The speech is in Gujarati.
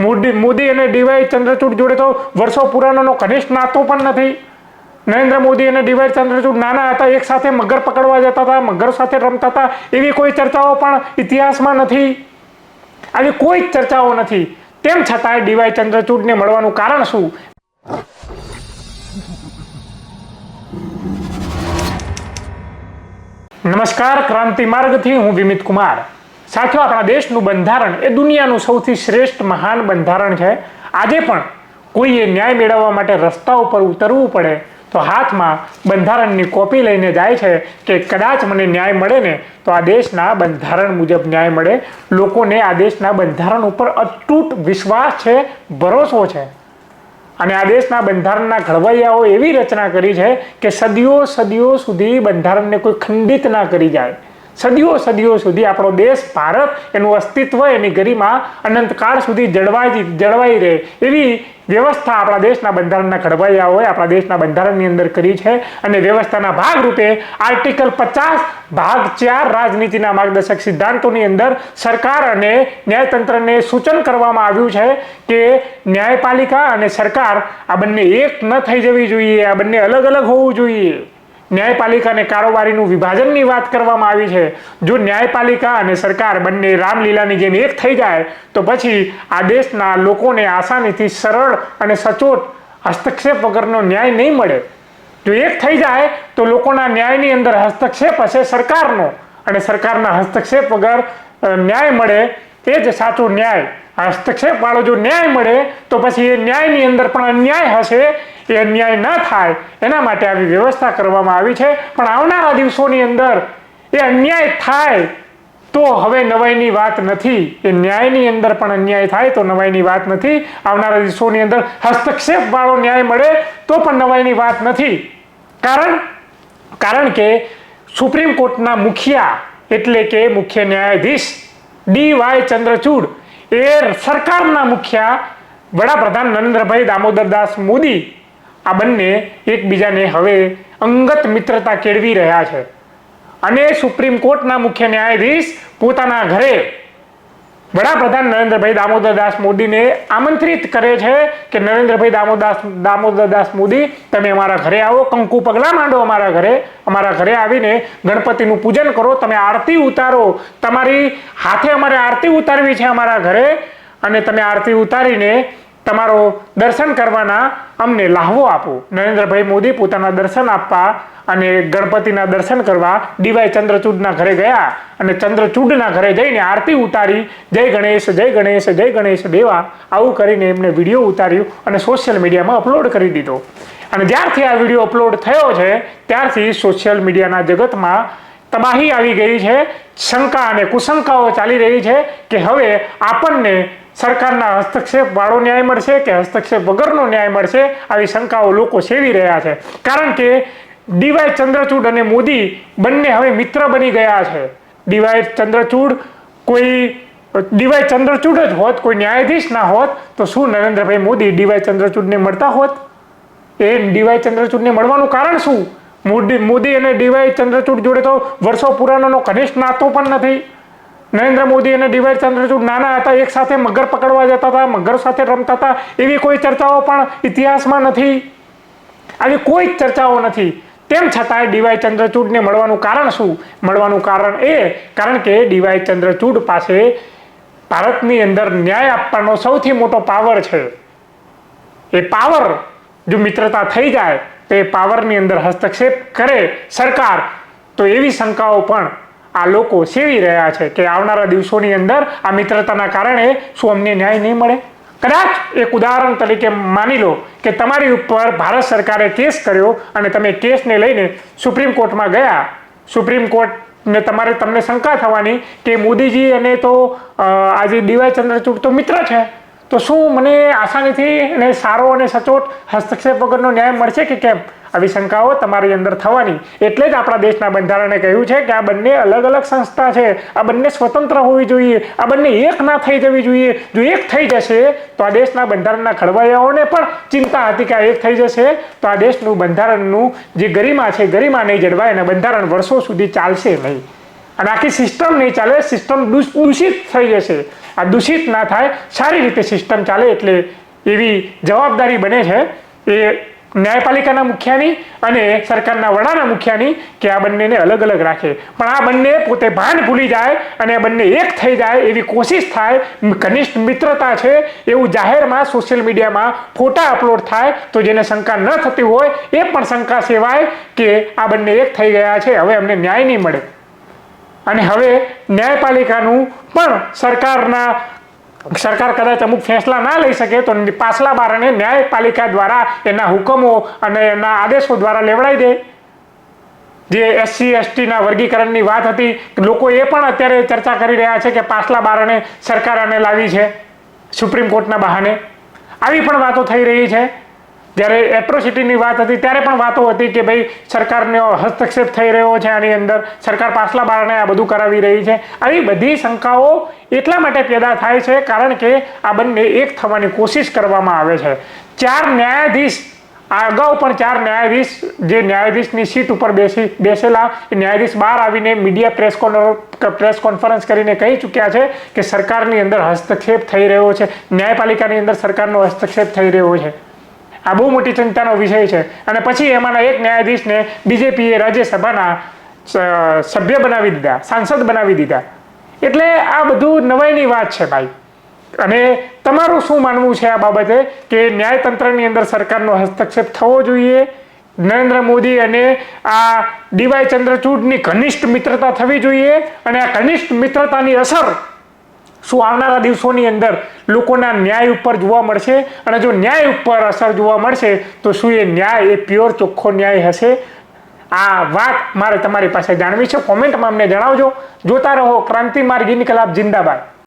મોદી અને ડીવાય ચંદ્રચૂડ જોડે તો વર્ષો પુરાણોનો ઘનિષ્ઠ નાતો પણ નથી. નરેન્દ્ર મોદી અને ડીવાય ચંદ્રચૂડ નાના હતા, એક સાથે મગર પકડવા જતા હતા, મગર સાથે રમતા હતા, એવી કોઈ ચર્ચાઓ પણ ઇતિહાસમાં નથી. આવી કોઈ જ ચર્ચાઓ નથી. તેમ છતાંય ડીવાય ચંદ્રચૂડને મળવાનું કારણ શું? નમસ્કાર, ક્રાંતિ માર્ગથી હું વિમિત કુમાર. સાથીઓ, આપણા દેશનું બંધારણ એ દુનિયાનું સૌથી શ્રેષ્ઠ મહાન બંધારણ છે. આજે પણ કોઈએ ન્યાય મેળવવા માટે રસ્તા ઉપર ઉતરવું પડે તો હાથમાં બંધારણની કોપી લઈને જાય છે કે કદાચ મને ન્યાય મળે ને તો આ દેશના બંધારણ મુજબ ન્યાય મળે. લોકોને આ દેશના બંધારણ ઉપર અતૂટ વિશ્વાસ છે, ભરોસો છે. અને આ દેશના બંધારણના ઘડવૈયાઓ એવી રચના કરી છે કે સદીઓ સુધી બંધારણને કોઈ ખંડિત ના કરી જાય. સદીઓ સુધી આપણો દેશ ભારત, એનું અસ્તિત્વ, એની ગરિમા અનંતકાળ સુધી જળવાઈ રહે એવી વ્યવસ્થા આપણા દેશના બંધારણના ઘડવૈયાઓએ આપણા દેશના બંધારણની અંદર કરી છે. અને વ્યવસ્થાના ભાગરૂપે આર્ટિકલ 50 ભાગ 4 રાજનીતિના માર્ગદર્શક સિદ્ધાંતોની અંદર સરકાર અને ન્યાયતંત્રને સૂચન કરવામાં આવ્યું છે કે ન્યાયપાલિકા અને સરકાર આ બંને એક ન થઈ જવી જોઈએ, આ બંને અલગ અલગ હોવું જોઈએ. ન્યાયપાલિકા અને કારોબારીનું વિભાજનની વાત કરવામાં આવી છે. જો ન્યાયપાલિકા અને સરકાર બંને રામલીલાની જેમ એક થઈ જાય તો પછી આ દેશના લોકોને આસાનીથી સરળ અને સચોટ હસ્તક્ષેપ વગરનો ન્યાય નહીં મળે. જો એક થઈ જાય તો લોકોના ન્યાયની અંદર હસ્તક્ષેપ હશે સરકારનો, અને સરકારના હસ્તક્ષેપ વગર ન્યાય મળે એ જ સાચો ન્યાય. હસ્તક્ષેપ વાળો જો ન્યાય મળે તો પછી એ ન્યાયની અંદર પણ અન્યાય હશે. એ અન્યાય ન થાય એના માટે આવી વ્યવસ્થા કરવામાં આવી છે. પણ આવનારા દિવસોની અંદર એ અન્યાય થાય તો હવે નવાઈની વાત નથી. એ ન્યાયની અંદર પણ અન્યાય થાય તો નવાઈની વાત નથી. આવનારા દિવસોની અંદર હસ્તક્ષેપ વાળો ન્યાય મળે તો પણ નવાઈની વાત નથી. કારણ કે સુપ્રીમ કોર્ટના મુખિયા એટલે કે મુખ્ય ન્યાયાધીશ ડીવાય ચંદ્રચૂડ એ સરકારના મુખિયા વડાપ્રધાન નરેન્દ્રભાઈ દામોદરદાસ મોદી આ બંને એકબીજાને હવે અંગત મિત્રતા કેળવી રહ્યા છે. અને સુપ્રીમ કોર્ટના મુખ્ય ન્યાયાધીશ પોતાના ઘરે વડાપ્રધાન નરેન્દ્રભાઈ દામોદરદાસ મોદીને આમંત્રિત કરે છે કે નરેન્દ્રભાઈ દામોદરદાસ મોદી, તમે અમારા ઘરે આવો, કંકુ પગલા માંડો અમારા ઘરે આવીને ગણપતિનું પૂજન કરો, તમે આરતી ઉતારો. તમારી હાથે અમારે આરતી ઉતારવી છે અમારા ઘરે, અને તમે આરતી ઉતારીને તમારો દર્શન કરવાના અમને લાહવો આપો. નરેન્દ્રભાઈ મોદી પોતાના દર્શન આપવા અને ગણપતિના દર્શન કરવા ડીવાય ચંદ્રચૂડના ઘરે ગયા અને ચંદ્રચૂડના ઘરે જઈને આરતી ઉતારી, જય ગણેશ જય ગણેશ જય ગણેશ દેવા, આવું કરીને એમને વિડીયો ઉતાર્યું અને સોશિયલ મીડિયામાં અપલોડ કરી દીધો. અને જ્યારથી આ વિડીયો અપલોડ થયો છે ત્યારથી સોશિયલ મીડિયાના જગતમાં તબાહી આવી ગઈ છે. શંકા અને કુશંકાઓ ચાલી રહી છે કે હવે આપણને સરકારના હસ્તક્ષેપ વાળો ન્યાય મળશે કે હસ્તક્ષેપ વગરનો ન્યાય મળશે. આવી શંકાઓ લોકો સેવી રહ્યા છે. કારણ કે ડીવાય ચંદ્રચૂડ અને મોદી બંને હવે મિત્ર બની ગયા છે. ડીવાય ચંદ્રચૂડ જ હોત, કોઈ ન્યાયાધીશ ના હોત તો શું નરેન્દ્રભાઈ મોદી ડીવાય ચંદ્રચૂડને મળતા હોત? એ ડીવાય ચંદ્રચૂડને મળવાનું કારણ શું? મોદી અને ડીવાય ચંદ્રચૂડ જોડે તો વર્ષો પુરાણોનો ઘનિષ્ઠ નાતો પણ નથી. નરેન્દ્ર મોદી અને ડીવાય ચંદ્રચૂડ નાના હતા, એક સાથે મગર પકડવા જતા હતા, મગર સાથે રમતા હતા, એવી કોઈ ચર્ચાઓ પણ ઇતિહાસમાં નથી. આવી કોઈ જ ચર્ચાઓ નથી. તેમ છતાંય ડીવાય ચંદ્રચૂડને મળવાનું કારણ શું? મળવાનું કારણ કે ડીવાય ચંદ્રચૂડ પાસે ભારતની અંદર ન્યાય આપવાનો સૌથી મોટો પાવર છે. એ પાવર જો મિત્રતા થઈ જાય તો એ પાવરની અંદર હસ્તક્ષેપ કરે સરકાર, તો એવી શંકાઓ પણ આ લોકો સેવી રહ્યા છે કે આવનારા દિવસોની અંદર આ મિત્રતાના કારણે શું અમને ન્યાય નહીં મળે? કદાચ એક ઉદાહરણ તરીકે માની લો કે તમારી ઉપર ભારત સરકારે કેસ કર્યો અને તમે કેસને લઈને સુપ્રીમ કોર્ટમાં ગયા. સુપ્રીમ કોર્ટને તમને શંકા થવાની કે મોદીજી અને તો આજે ડીવાય ચંદ્રચૂડ તો મિત્ર છે, તો શું મને આસાનીથી અને સારો અને સચોટ હસ્તક્ષેપ વગરનો ન્યાય મળશે કે કેમ? આવી શંકાઓ તમારી અંદર થવાની. એટલે જ આપણા દેશના બંધારણે કહ્યું છે કે આ બંને અલગ અલગ સંસ્થા છે, આ બંને સ્વતંત્ર હોવી જોઈએ, આ બંને એક ના થઈ જવી જોઈએ. જો એક થઈ જશે તો આ દેશના બંધારણના ઘડવૈયાઓને પણ ચિંતા હતી કે આ એક થઈ જશે તો આ દેશનું બંધારણનું જે ગરિમા છે, ગરિમા નહીં જળવાય અને બંધારણ વર્ષો સુધી ચાલશે નહીં. અને આખી સિસ્ટમ નહીં ચાલે, સિસ્ટમ દૂષિત થઈ જશે. આ દૂષિત ના થાય, સારી રીતે સિસ્ટમ ચાલે એટલે એવી જવાબદારી બને છે એ ન્યાયપાલિકાના મુખિયાની અને સરકારના વડાના મુખિયાની કે આ બંનેને અલગ અલગ રાખે. પણ આ બંને પોતે ભાન ભૂલી જાય અને આ બંને એક થઈ જાય એવી કોશિશ થાય, ઘનિષ્ઠ મિત્રતા છે એવું જાહેરમાં સોશિયલ મીડિયામાં ફોટા અપલોડ થાય તો જેને શંકા ન થતી હોય એ પણ શંકા સેવાય કે આ બંને એક થઈ ગયા છે, હવે અમને ન્યાય નહીં મળે. અને હવે ન્યાયપાલિકાનું પણ સરકાર કદાચ અમુક ફેસલા ના લઈ શકે તો પાછલા બારણે ન્યાયપાલિકા દ્વારા એના હુકમો અને એના આદેશો દ્વારા લેવડાવી દે. જે SC/ST વર્ગીકરણની વાત હતી, લોકો એ પણ અત્યારે ચર્ચા કરી રહ્યા છે કે પાછલા બારણે સરકાર આને લાવી છે સુપ્રીમ કોર્ટના બહાને. આવી પણ વાતો થઈ રહી છે. જ્યારે એટ્રોસિટીની વાત હતી ત્યારે પણ વાતો હતી કે ભાઈ સરકારનો હસ્તક્ષેપ થઈ રહ્યો છે આની અંદર, સરકાર પાછલા બારણે આ બધું કરાવી રહી છે. આવી બધી શંકાઓ એટલા માટે પેદા થાય છે કારણ કે આ બંને એક થવાની કોશિશ કરવામાં આવે છે. 4 ન્યાયાધીશ, આ અગાઉ પણ 4 ન્યાયાધીશ જે ન્યાયાધીશની સીટ ઉપર બેસેલા એ ન્યાયાધીશ બહાર આવીને મીડિયા પ્રેસ કોન્ફરન્સ કરીને કહી ચૂક્યા છે કે સરકારની અંદર હસ્તક્ષેપ થઈ રહ્યો છે, ન્યાયપાલિકાની અંદર સરકારનો હસ્તક્ષેપ થઈ રહ્યો છે. આ બહુ મોટી ચિંતાનો વિષય છે. અને પછી એમાંના એક ન્યાયાધીશને બીજેપીએ રાજ્યસભાના સભ્ય બનાવી દીધા, સાંસદ બનાવી દીધા. એટલે આ બધું નવાઈની વાત છે ભાઈ. અને તમારું શું માનવું છે આ બાબતે કે ન્યાયતંત્રની અંદર સરકારનો હસ્તક્ષેપ થવો જોઈએ? નરેન્દ્ર મોદી અને આ DY ચંદ્રચૂડની ઘનિષ્ઠ મિત્રતા થવી જોઈએ? અને આ ઘનિષ્ઠ મિત્રતાની અસર શું આવનારા દિવસોની અંદર લોકોના ન્યાય ઉપર જોવા મળશે? અને જો ન્યાય ઉપર અસર જોવા મળશે તો શું એ ન્યાય એ પ્યોર ચોખ્ખો ન્યાય હશે? આ વાત મારે તમારી પાસે જાણવી છે. કોમેન્ટમાં અમને જણાવજો. જોતા રહો ક્રાંતિ માર્ગ ઇન્કલાબ જિંદાબાદ.